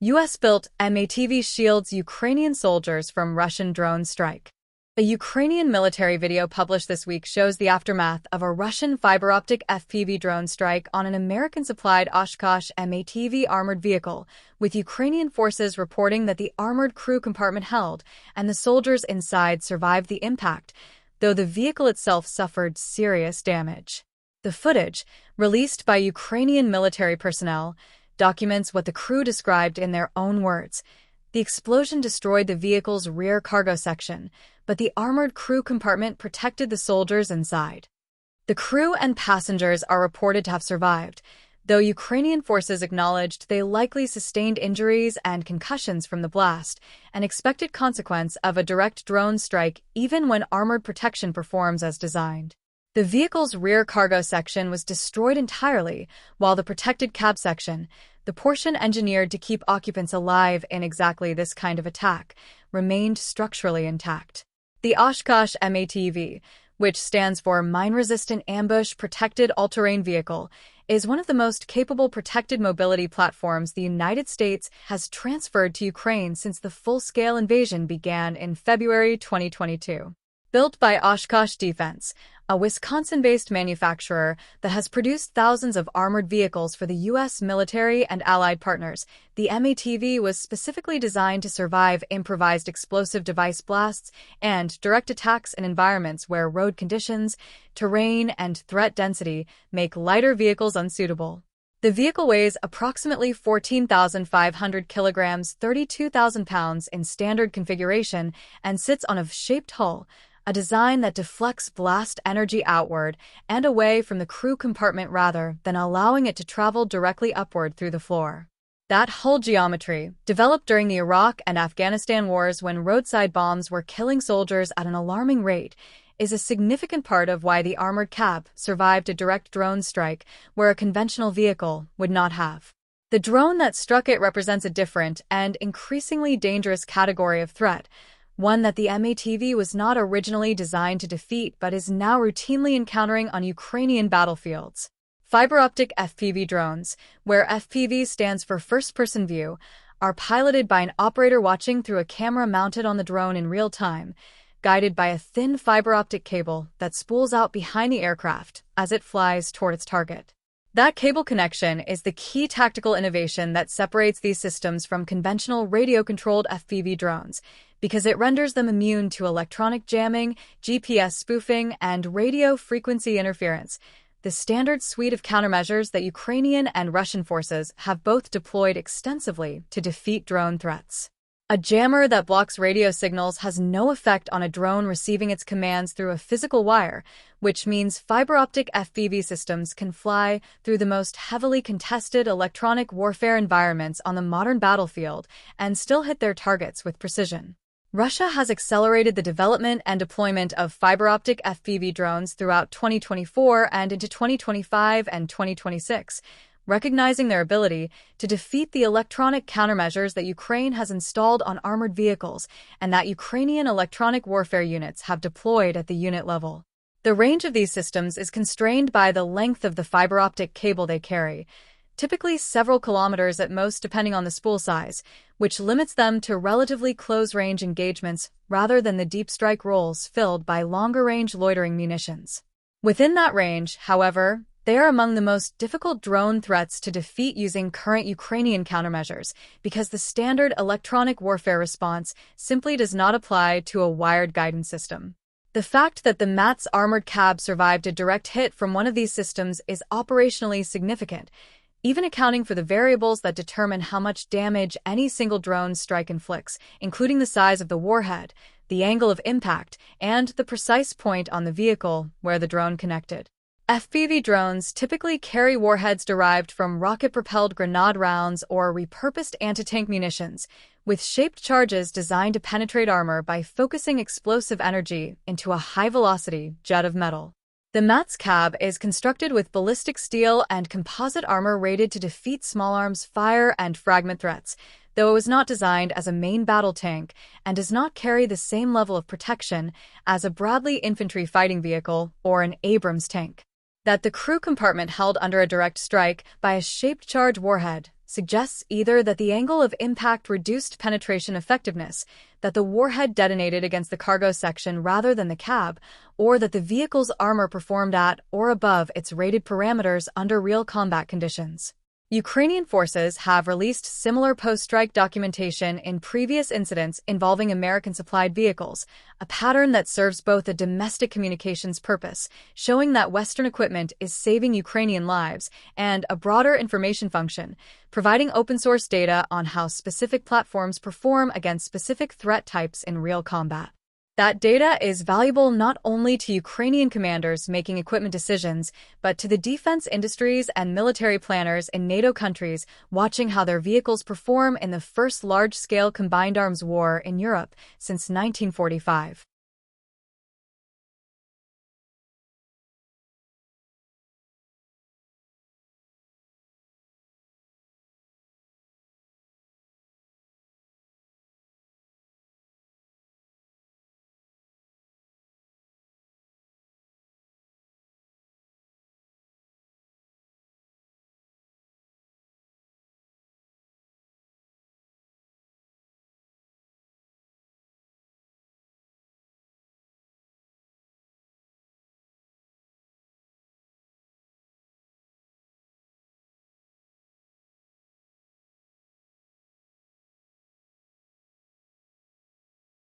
US-built M-ATV shields Ukrainian soldiers from Russian drone strike. A Ukrainian military video published this week shows the aftermath of a Russian fiber-optic FPV drone strike on an American-supplied Oshkosh M-ATV armored vehicle, with Ukrainian forces reporting that the armored crew compartment held and the soldiers inside survived the impact, though the vehicle itself suffered serious damage. The footage, released by Ukrainian military personnel, documents what the crew described in their own words. The explosion destroyed the vehicle's rear cargo section, but the armored crew compartment protected the soldiers inside. The crew and passengers are reported to have survived, though Ukrainian forces acknowledged they likely sustained injuries and concussions from the blast, an expected consequence of a direct drone strike even when armored protection performs as designed. The vehicle's rear cargo section was destroyed entirely, while the protected cab section, the portion engineered to keep occupants alive in exactly this kind of attack, remained structurally intact. The Oshkosh M-ATV, which stands for Mine-Resistant Ambush Protected All-Terrain Vehicle, is one of the most capable protected mobility platforms the United States has transferred to Ukraine since the full-scale invasion began in February 2022. Built by Oshkosh Defense, a Wisconsin-based manufacturer that has produced thousands of armored vehicles for the U.S. military and allied partners, the M-ATV was specifically designed to survive improvised explosive device blasts and direct attacks in environments where road conditions, terrain, and threat density make lighter vehicles unsuitable. The vehicle weighs approximately 14,500 kilograms, 32,000 pounds in standard configuration, and sits on a shaped hull, a design that deflects blast energy outward and away from the crew compartment rather than allowing it to travel directly upward through the floor. That hull geometry, developed during the Iraq and Afghanistan wars when roadside bombs were killing soldiers at an alarming rate, is a significant part of why the armored cab survived a direct drone strike where a conventional vehicle would not have. The drone that struck it represents a different and increasingly dangerous category of threat, one that the M-ATV was not originally designed to defeat but is now routinely encountering on Ukrainian battlefields. Fiber-optic FPV drones, where FPV stands for first-person view, are piloted by an operator watching through a camera mounted on the drone in real time, guided by a thin fiber-optic cable that spools out behind the aircraft as it flies toward its target. That cable connection is the key tactical innovation that separates these systems from conventional radio-controlled FPV drones, because it renders them immune to electronic jamming, GPS spoofing, and radio frequency interference, the standard suite of countermeasures that Ukrainian and Russian forces have both deployed extensively to defeat drone threats. A jammer that blocks radio signals has no effect on a drone receiving its commands through a physical wire, which means fiber-optic FPV systems can fly through the most heavily contested electronic warfare environments on the modern battlefield and still hit their targets with precision. Russia has accelerated the development and deployment of fiber-optic FPV drones throughout 2024 and into 2025 and 2026, recognizing their ability to defeat the electronic countermeasures that Ukraine has installed on armored vehicles and that Ukrainian electronic warfare units have deployed at the unit level. The range of these systems is constrained by the length of the fiber-optic cable they carry, typically several kilometers at most depending on the spool size, which limits them to relatively close-range engagements rather than the deep strike roles filled by longer-range loitering munitions. Within that range, however, they are among the most difficult drone threats to defeat using current Ukrainian countermeasures because the standard electronic warfare response simply does not apply to a wired guidance system. The fact that the m-AVT's armored cab survived a direct hit from one of these systems is operationally significant, even accounting for the variables that determine how much damage any single drone strike inflicts, including the size of the warhead, the angle of impact, and the precise point on the vehicle where the drone connected. FPV drones typically carry warheads derived from rocket-propelled grenade rounds or repurposed anti-tank munitions, with shaped charges designed to penetrate armor by focusing explosive energy into a high-velocity jet of metal. The m-AVT's cab is constructed with ballistic steel and composite armor rated to defeat small arms fire and fragment threats, though it was not designed as a main battle tank and does not carry the same level of protection as a Bradley infantry fighting vehicle or an Abrams tank. That the crew compartment held under a direct strike by a shaped charge warhead suggests either that the angle of impact reduced penetration effectiveness, that the warhead detonated against the cargo section rather than the cab, or that the vehicle's armor performed at or above its rated parameters under real combat conditions. Ukrainian forces have released similar post-strike documentation in previous incidents involving American-supplied vehicles, a pattern that serves both a domestic communications purpose, showing that Western equipment is saving Ukrainian lives, and a broader information function, providing open-source data on how specific platforms perform against specific threat types in real combat. That data is valuable not only to Ukrainian commanders making equipment decisions, but to the defense industries and military planners in NATO countries watching how their vehicles perform in the first large-scale combined arms war in Europe since 1945.